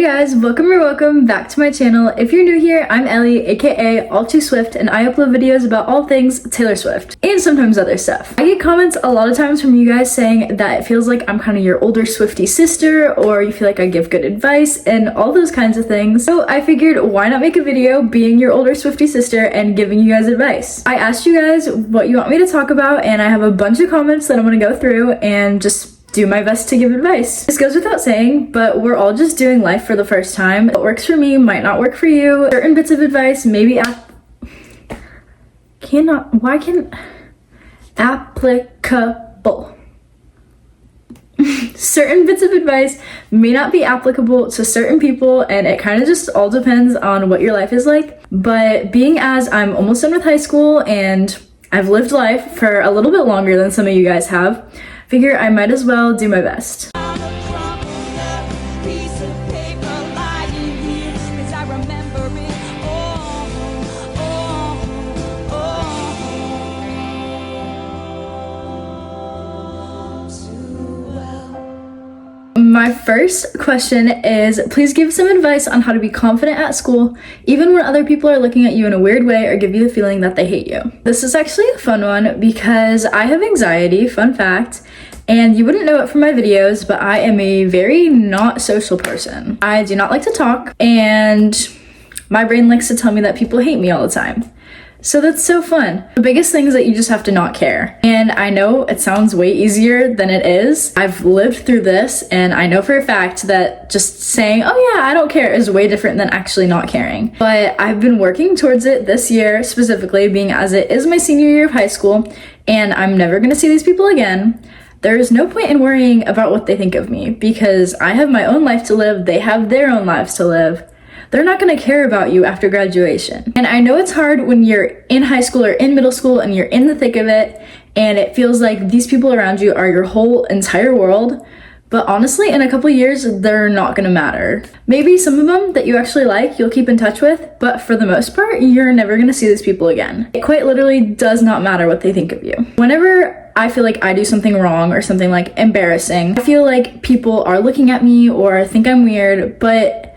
guys, welcome back to my channel. If you're new here, I'm Ellie, aka All Too Swift, and I upload videos about all things Taylor Swift and sometimes other stuff. I get comments a lot of times from you guys saying that it feels like I'm kind of your older Swiftie sister, or you feel like I give good advice and all those kinds of things. So I figured, why not make a video being your older Swiftie sister and giving you guys advice. I asked you guys what you want me to talk about, and I have a bunch of comments that I'm gonna go through and just do my best to give advice. This goes without saying, but we're all just doing life for the first time. What works for me might not work for you. Certain bits of advice maybe applicable. Certain bits of advice may not be applicable to certain people, and it kind of just all depends on what your life is like. But being as I'm almost done with high school and I've lived life for a little bit longer than some of you guys have, figure I might as well do my best. My first question is, please give some advice on how to be confident at school, even when other people are looking at you in a weird way or give you the feeling that they hate you. This is actually a fun one because I have anxiety, fun fact, and you wouldn't know it from my videos, but I am a very not social person. I do not like to talk, and my brain likes to tell me that people hate me all the time. So that's so fun. The biggest thing is that you just have to not care. And I know it sounds way easier than it is. I've lived through this, and I know for a fact that just saying, oh yeah, I don't care, is way different than actually not caring. But I've been working towards it this year, specifically, being as it is my senior year of high school, and I'm never gonna see these people again. There's no point in worrying about what they think of me, because I have my own life to live, they have their own lives to live. They're not gonna care about you after graduation. And I know it's hard when you're in high school or in middle school and you're in the thick of it, and it feels like these people around you are your whole entire world. But honestly, in a couple years, they're not gonna matter. Maybe some of them that you actually like, you'll keep in touch with, but for the most part, you're never gonna see these people again. It quite literally does not matter what they think of you. Whenever I feel like I do something wrong or something like embarrassing, I feel like people are looking at me or think I'm weird, but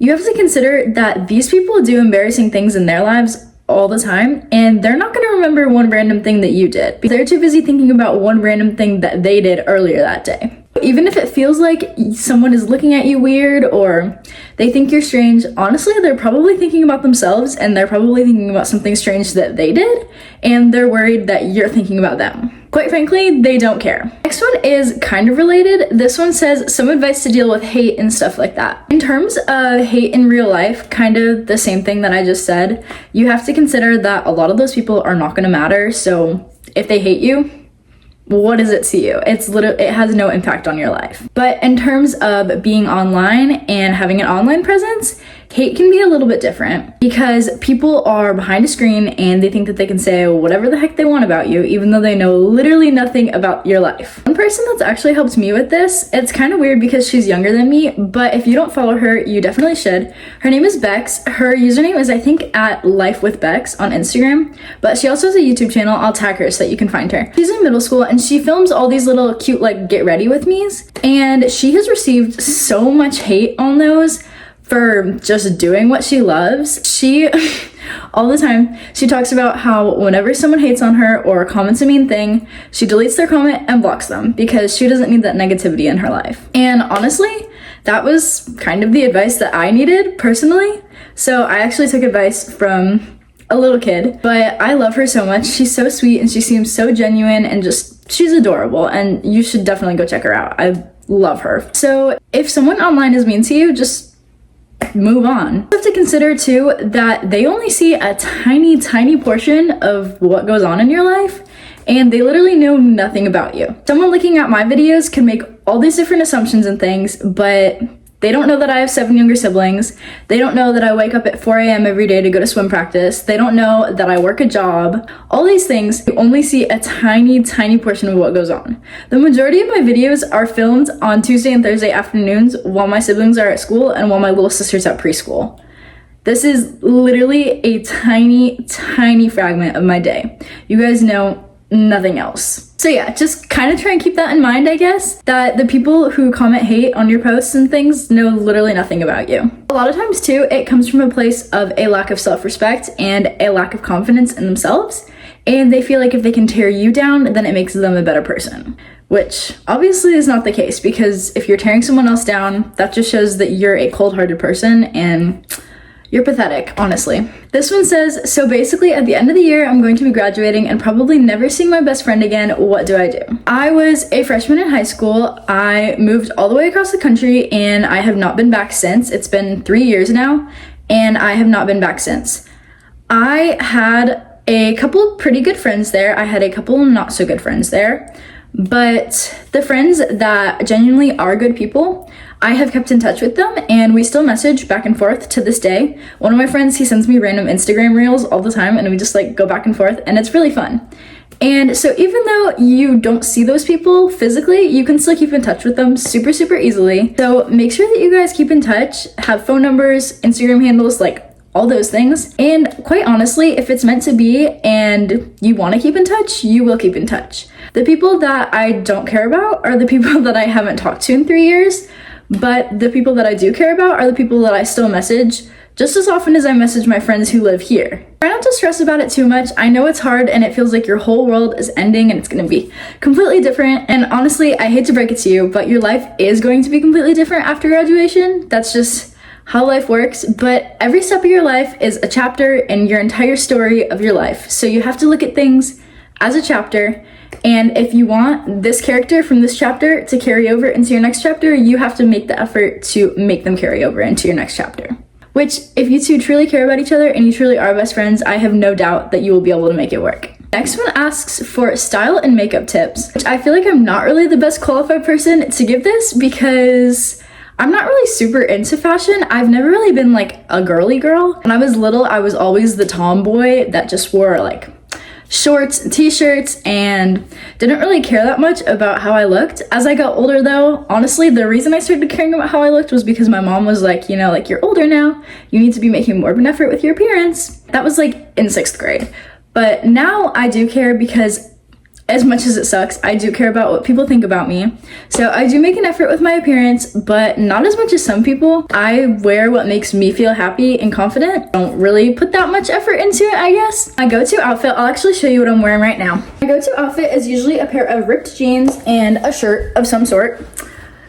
you have to consider that these people do embarrassing things in their lives all the time, and they're not going to remember one random thing that you did. They're too busy thinking about one random thing that they did earlier that day. Even if it feels like someone is looking at you weird or they think you're strange, honestly, they're probably thinking about themselves, and they're probably thinking about something strange that they did, and they're worried that you're thinking about them. Quite frankly, they don't care. Next one is kind of related. This one says some advice to deal with hate and stuff like that. In terms of hate in real life, kind of the same thing that I just said, you have to consider that a lot of those people are not gonna matter. So if they hate you, what does it to you? It has no impact on your life. But in terms of being online and having an online presence, hate can be a little bit different because people are behind a screen and they think that they can say whatever the heck they want about you, even though they know literally nothing about your life. One person that's actually helped me with this, it's kind of weird because she's younger than me, but if you don't follow her, you definitely should. Her name is Bex. Her username is, I think, at Life with Bex on Instagram, but she also has a YouTube channel. I'll tag her so that you can find her. She's in middle school and she films all these little cute like get ready with me's, and she has received so much hate on those for just doing what she loves. She all the time she talks about how whenever someone hates on her or comments a mean thing, she deletes their comment and blocks them because she doesn't need that negativity in her life. And honestly, that was kind of the advice that I needed personally. So I actually took advice from a little kid, but I love her so much. She's so sweet and she seems so genuine and just she's adorable, and you should definitely go check her out. I love her. So if someone online is mean to you, just move on. You have to consider too that they only see a tiny portion of what goes on in your life, and they literally know nothing about you. Someone looking at my videos can make all these different assumptions and things, but they don't know that I have 7 younger siblings. They don't know that I wake up at 4 a.m. every day to go to swim practice. They don't know that I work a job. All these things, you only see a tiny portion of what goes on. The majority of my videos are filmed on Tuesday and Thursday afternoons while my siblings are at school and while my little sister's at preschool. This is literally a tiny fragment of my day. You guys know nothing else. So yeah, just kind of try and keep that in mind, I guess, that the people who comment hate on your posts and things know literally nothing about you. A lot of times too, it comes from a place of a lack of self-respect and a lack of confidence in themselves, and they feel like if they can tear you down, then it makes them a better person, which obviously is not the case, because if you're tearing someone else down, that just shows that you're a cold-hearted person, and you're pathetic, honestly. This one says, so basically at the end of the year, I'm going to be graduating and probably never seeing my best friend again. What do I do? I was a freshman in high school. I moved all the way across the country and I have not been back since. It's been 3 years now and I have not been back since. I had a couple pretty good friends there. I had a couple not so good friends there. But the friends that genuinely are good people, I have kept in touch with them and we still message back and forth to this day. One of my friends, he sends me random Instagram reels all the time and we just like go back and forth and it's really fun. And so even though you don't see those people physically, you can still keep in touch with them super easily. So make sure that you guys keep in touch, have phone numbers, Instagram handles, like all those things. And quite honestly, if it's meant to be and you want to keep in touch, you will keep in touch. The people that I don't care about are the people that I haven't talked to in 3 years, but the people that I do care about are the people that I still message just as often as I message my friends who live here. Try not to stress about it too much. I know it's hard and it feels like your whole world is ending and it's gonna be completely different. And honestly, I hate to break it to you, but your life is going to be completely different after graduation. That's just how life works, but every step of your life is a chapter in your entire story of your life. So you have to look at things as a chapter, and if you want this character from this chapter to carry over into your next chapter, you have to make the effort to make them carry over into your next chapter. Which, if you two truly care about each other and you truly are best friends, I have no doubt that you will be able to make it work. Next one asks for style and makeup tips, which I feel like I'm not really the best qualified person to give this because I'm not really super into fashion. I've never really been like a girly girl. When I was little, I was always the tomboy that just wore like shorts and t-shirts and didn't really care that much about how I looked. As I got older though, honestly, the reason I started caring about how I looked was because my mom was like, you know, like, you're older now, you need to be making more of an effort with your appearance. That was like in 6th grade. But now I do care because as much as it sucks, I do care about what people think about me. So I do make an effort with my appearance, but not as much as some people. I wear what makes me feel happy and confident. Don't really put that much effort into it, I guess. My go-to outfit, I'll actually show you what I'm wearing right now. My go-to outfit is usually a pair of ripped jeans and a shirt of some sort.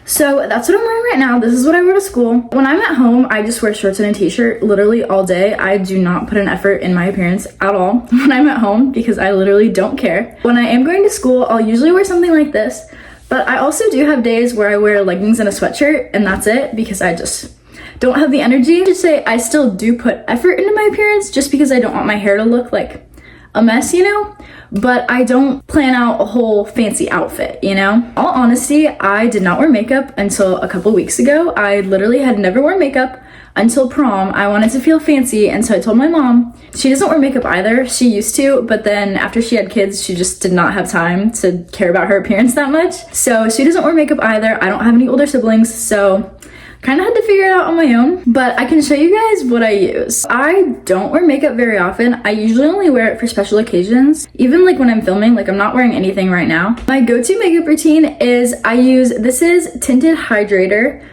So that's what I'm wearing right now. This is what I wear to school. When I'm at home, I just wear shorts and a t-shirt literally all day. I do not put an effort in my appearance at all when I'm at home because I literally don't care. When I am going to school, I'll usually wear something like this, but I also do have days where I wear leggings and a sweatshirt and that's it because I just don't have the energy. To say I still do put effort into my appearance just because I don't want my hair to look like a mess, you know? But I don't plan out a whole fancy outfit, you know? All honesty, I did not wear makeup until a couple weeks ago. I literally had never worn makeup until prom. I wanted to feel fancy, and so I told my mom. She doesn't wear makeup either. She used to, but then after she had kids, she just did not have time to care about her appearance that much. So she doesn't wear makeup either. I don't have any older siblings, so kind of had to figure it out on my own, but I can show you guys what I use. I don't wear makeup very often. I usually only wear it for special occasions. Even like when I'm filming, like I'm not wearing anything right now. My go-to makeup routine is this is Tinted Hydrator,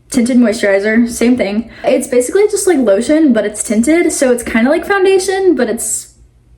tinted moisturizer, same thing. It's basically just like lotion, but it's tinted, so it's kind of like foundation, but it's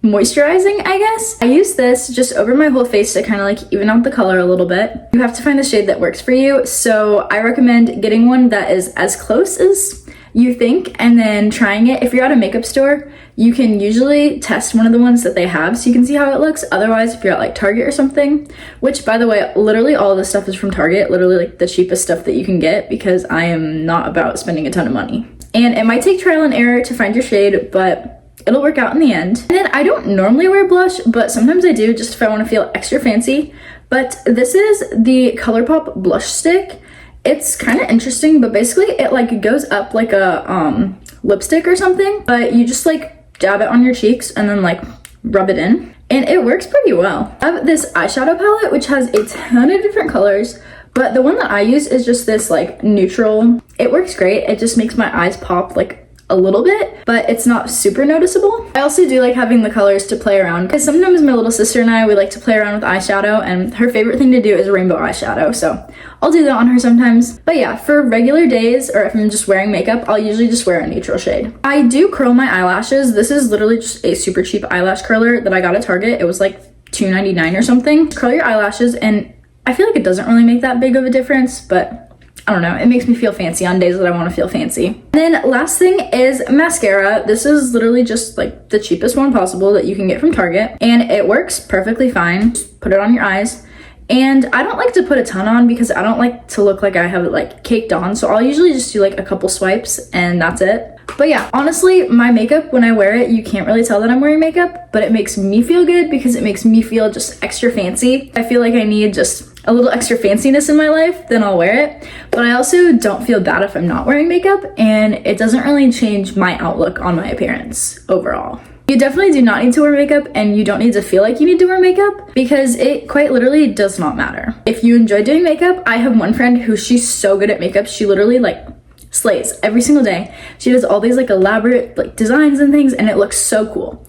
moisturizing, I guess. I use this just over my whole face to kind of like even out the color a little bit. You have to find the shade that works for you, so I recommend getting one that is as close as you think and then trying it. If you're at a makeup store, you can usually test one of the ones that they have so you can see how it looks. Otherwise, if you're at like Target or something, which by the way, literally all of this stuff is from Target, literally like the cheapest stuff that you can get because I am not about spending a ton of money. And it might take trial and error to find your shade, but it'll work out in the end. And then I don't normally wear blush, but sometimes I do just if I want to feel extra fancy. But this is the ColourPop blush stick. It's kind of interesting, but basically it like goes up like a lipstick or something, but you just like dab it on your cheeks and then like rub it in. And it works pretty well. I have this eyeshadow palette which has a ton of different colors, but the one that I use is just this like neutral. It works great. It just makes my eyes pop like a little bit, but it's not super noticeable. I also do like having the colors to play around because sometimes my little sister and I, we like to play around with eyeshadow, and her favorite thing to do is rainbow eyeshadow, so I'll do that on her sometimes. But yeah, for regular days, or if I'm just wearing makeup, I'll usually just wear a neutral shade. I do curl my eyelashes. This is literally just a super cheap eyelash curler that I got at Target. It was like $2.99 or something. Curl your eyelashes, and I feel like it doesn't really make that big of a difference, but I don't know, it makes me feel fancy on days that I want to feel fancy. And then last thing is mascara. This is literally just like the cheapest one possible that you can get from Target, and it works perfectly fine. Just put it on your eyes. And I don't like to put a ton on because I don't like to look like I have it like caked on, so I'll usually just do like a couple swipes and that's it. But yeah, honestly, my makeup, when I wear it, you can't really tell that I'm wearing makeup, but it makes me feel good because it makes me feel just extra fancy. I feel like I need just a little extra fanciness in my life, then I'll wear it. But I also don't feel bad if I'm not wearing makeup, and it doesn't really change my outlook on my appearance overall. You definitely do not need to wear makeup, and you don't need to feel like you need to wear makeup because it quite literally does not matter. If you enjoy doing makeup, I have one friend who she's so good at makeup, she literally like slays every single day. She does all these like elaborate like designs and things, and it looks so cool.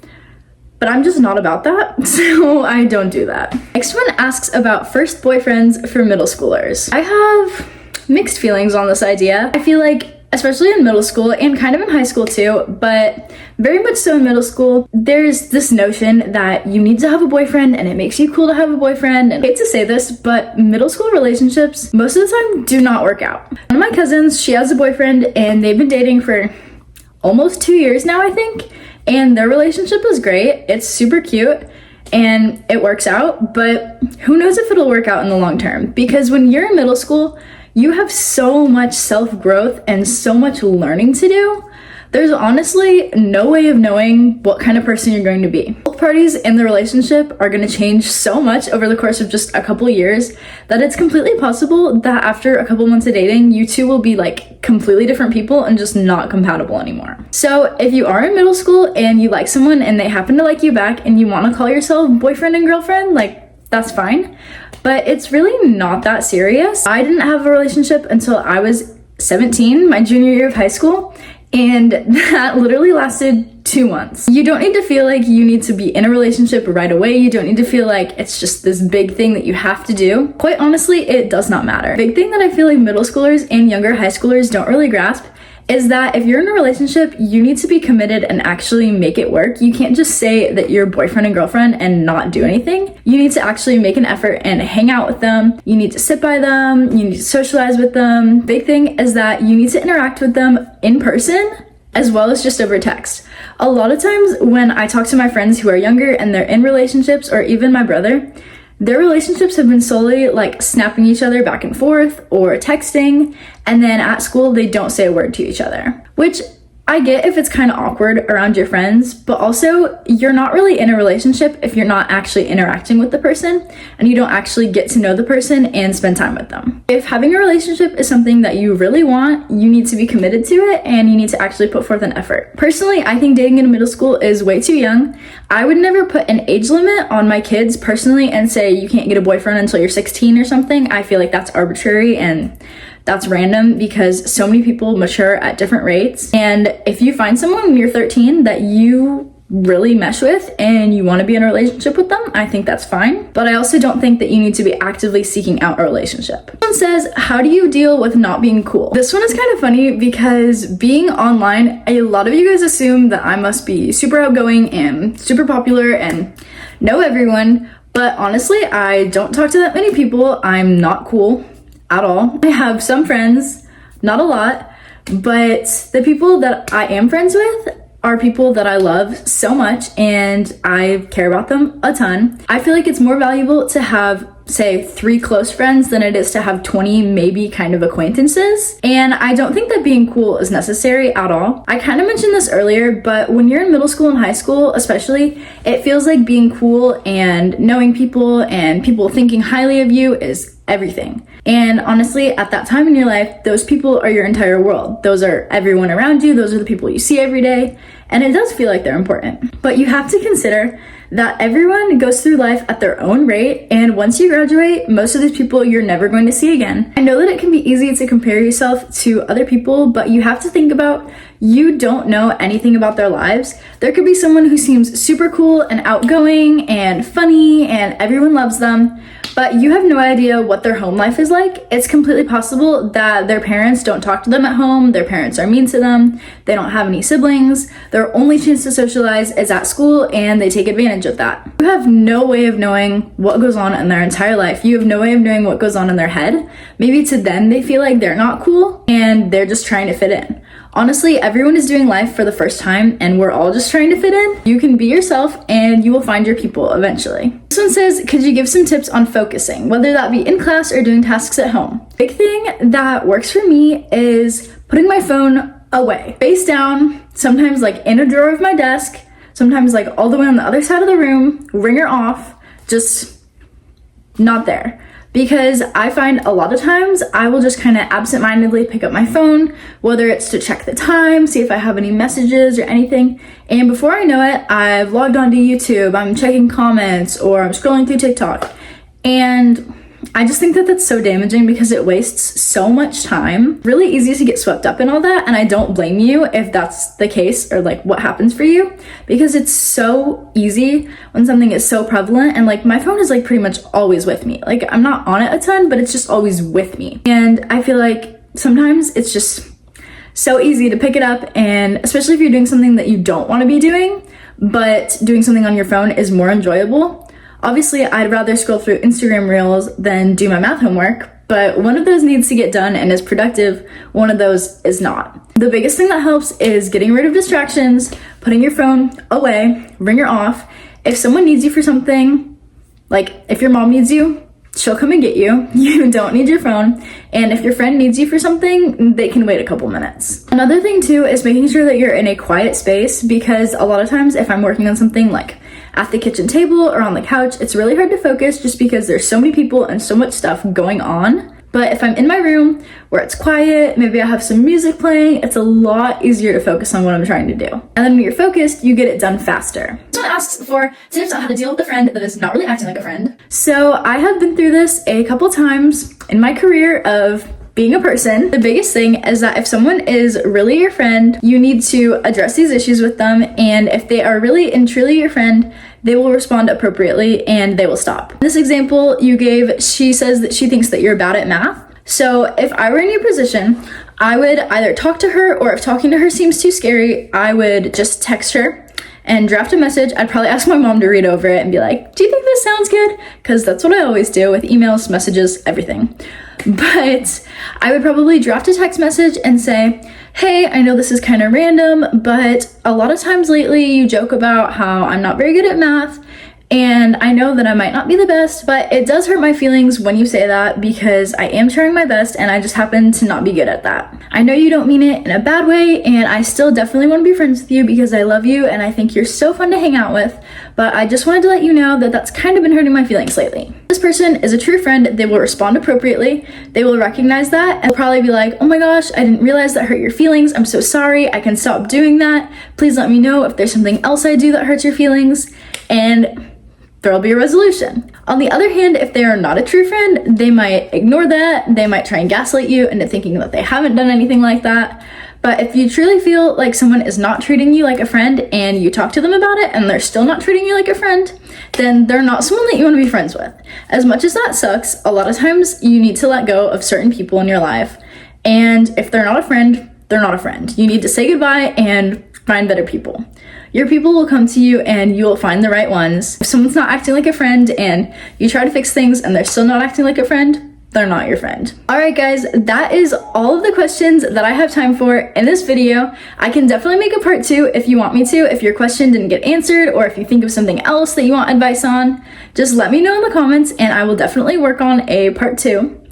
But I'm just not about that, so I don't do that. Next one asks about first boyfriends for middle schoolers. I have mixed feelings on this idea. I feel like, especially in middle school and kind of in high school too, but very much so in middle school, there's this notion that you need to have a boyfriend and it makes you cool to have a boyfriend. And I hate to say this, but middle school relationships most of the time do not work out. One of my cousins, she has a boyfriend and they've been dating for almost 2 years now, I think. And their relationship is great. It's super cute and it works out, but who knows if it'll work out in the long term? Because when you're in middle school, you have so much self-growth and so much learning to do. There's honestly no way of knowing what kind of person you're going to be. Both parties in the relationship are going to change so much over the course of just a couple years that it's completely possible that after a couple months of dating, you two will be like completely different people and just not compatible anymore. So if you are in middle school and you like someone and they happen to like you back and you want to call yourself boyfriend and girlfriend, like that's fine. But it's really not that serious. I didn't have a relationship until I was 17, my junior year of high school, and that literally lasted 2 months. You don't need to feel like you need to be in a relationship right away. You don't need to feel like it's just this big thing that you have to do. Quite honestly, it does not matter. Big thing that I feel like middle schoolers and younger high schoolers don't really grasp is that if you're in a relationship, you need to be committed and actually make it work. You can't just say that you're boyfriend and girlfriend and not do anything. You need to actually make an effort and hang out with them. You need to sit by them. You need to socialize with them. Big thing is that you need to interact with them in person as well as just over text. A lot of times when I talk to my friends who are younger and they're in relationships, or even my brother, their relationships have been solely like snapping each other back and forth or texting, and then at school they don't say a word to each other, which I get if it's kind of awkward around your friends, but also you're not really in a relationship if you're not actually interacting with the person and you don't actually get to know the person and spend time with them. If having a relationship is something that you really want, you need to be committed to it and you need to actually put forth an effort. Personally, I think dating in middle school is way too young. I would never put an age limit on my kids personally and say you can't get a boyfriend until you're 16 or something. I feel like that's arbitrary and that's random because so many people mature at different rates. And if you find someone when you're 13 that you really mesh with and you want to be in a relationship with them, I think that's fine. But I also don't think that you need to be actively seeking out a relationship. This one says, how do you deal with not being cool? This one is kind of funny because being online, a lot of you guys assume that I must be super outgoing and super popular and know everyone. But honestly, I don't talk to that many people. I'm not cool at all. I have some friends, not a lot, but the people that I am friends with are people that I love so much and I care about them a ton. I feel like it's more valuable to have, say, 3 close friends than it is to have 20 maybe kind of acquaintances. And I don't think that being cool is necessary at all. I kind of mentioned this earlier, but when you're in middle school and high school especially, it feels like being cool and knowing people and people thinking highly of you is everything. And honestly, at that time in your life, those people are your entire world. Those are everyone around you. Those are the people you see every day. And it does feel like they're important. But you have to consider that everyone goes through life at their own rate, and once you graduate, most of these people you're never going to see again. I know that it can be easy to compare yourself to other people, but you have to think about you don't know anything about their lives. There could be someone who seems super cool and outgoing and funny and everyone loves them, but you have no idea what their home life is like. It's completely possible that their parents don't talk to them at home, their parents are mean to them, they don't have any siblings, their only chance to socialize is at school, and they take advantage of that. You have no way of knowing what goes on in their entire life. You have no way of knowing what goes on in their head. Maybe to them they feel like they're not cool and they're just trying to fit in. Honestly, everyone is doing life for the first time and we're all just trying to fit in. You can be yourself and you will find your people eventually. This one says, could you give some tips on focusing, whether that be in class or doing tasks at home? Big thing that works for me is putting my phone away, face down, sometimes like in a drawer of my desk, sometimes like all the way on the other side of the room, ringer off, just not there. Because I find a lot of times I will just kind of absentmindedly pick up my phone, whether it's to check the time, see if I have any messages or anything. And before I know it, I've logged onto YouTube, I'm checking comments, or I'm scrolling through TikTok. And I just think that that's so damaging because it wastes so much time. Really easy to get swept up in all that, and I don't blame you if that's the case or like what happens for you, because it's so easy when something is so prevalent. And like my phone is like pretty much always with me. Like I'm not on it a ton, but it's just always with me. And I feel like sometimes it's just so easy to pick it up, and especially if you're doing something that you don't want to be doing, but doing something on your phone is more enjoyable. Obviously, I'd rather scroll through Instagram Reels than do my math homework, but one of those needs to get done and is productive, one of those is not. The biggest thing that helps is getting rid of distractions, putting your phone away, ringer off. If someone needs you for something, like if your mom needs you, she'll come and get you. You don't need your phone. And if your friend needs you for something, they can wait a couple minutes. Another thing too is making sure that you're in a quiet space, because a lot of times if I'm working on something like at the kitchen table or on the couch, it's really hard to focus just because there's so many people and so much stuff going on. But if I'm in my room where it's quiet, maybe I have some music playing, it's a lot easier to focus on what I'm trying to do. And then when you're focused, you get it done faster. Someone asks for tips on how to deal with a friend that is not really acting like a friend. So I have been through this a couple times in my career of being a person. The biggest thing is that if someone is really your friend, you need to address these issues with them, and if they are really and truly your friend, they will respond appropriately and they will stop. In this example you gave, she says that she thinks that you're bad at math. So if I were in your position, I would either talk to her, or if talking to her seems too scary, I would just text her and draft a message. I'd probably ask my mom to read over it and be like, do you think this sounds good? Because that's what I always do with emails, messages, everything. But I would probably draft a text message and say, hey, I know this is kind of random, but a lot of times lately you joke about how I'm not very good at math, and I know that I might not be the best, but it does hurt my feelings when you say that because I am trying my best and I just happen to not be good at that. I know you don't mean it in a bad way, and I still definitely want to be friends with you because I love you and I think you're so fun to hang out with, but I just wanted to let you know that that's kind of been hurting my feelings lately. This person is a true friend. They will respond appropriately. They will recognize that and probably be like, oh my gosh, I didn't realize that hurt your feelings. I'm so sorry. I can stop doing that. Please let me know if there's something else I do that hurts your feelings. And there'll be a resolution. On the other hand, if they are not a true friend, they might ignore that. They might try and gaslight you into thinking that they haven't done anything like that. But if you truly feel like someone is not treating you like a friend and you talk to them about it and they're still not treating you like a friend, then they're not someone that you want to be friends with. As much as that sucks, a lot of times you need to let go of certain people in your life. And if they're not a friend, they're not a friend. You need to say goodbye and find better people. Your people will come to you and you'll find the right ones. If someone's not acting like a friend and you try to fix things and they're still not acting like a friend, they're not your friend. All right, guys, that is all of the questions that I have time for in this video. I can definitely make a part 2 if you want me to, if your question didn't get answered, or if you think of something else that you want advice on. Just let me know in the comments and I will definitely work on a part 2.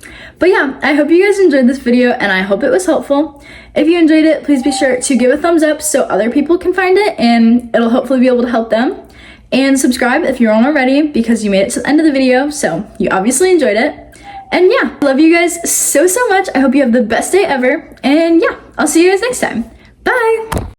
But yeah, I hope you guys enjoyed this video and I hope it was helpful. If you enjoyed it, please be sure to give a thumbs up so other people can find it and it'll hopefully be able to help them. And subscribe if you're on already because you made it to the end of the video, so you obviously enjoyed it. And yeah, love you guys so much. I hope you have the best day ever. And yeah, I'll see you guys next time. Bye.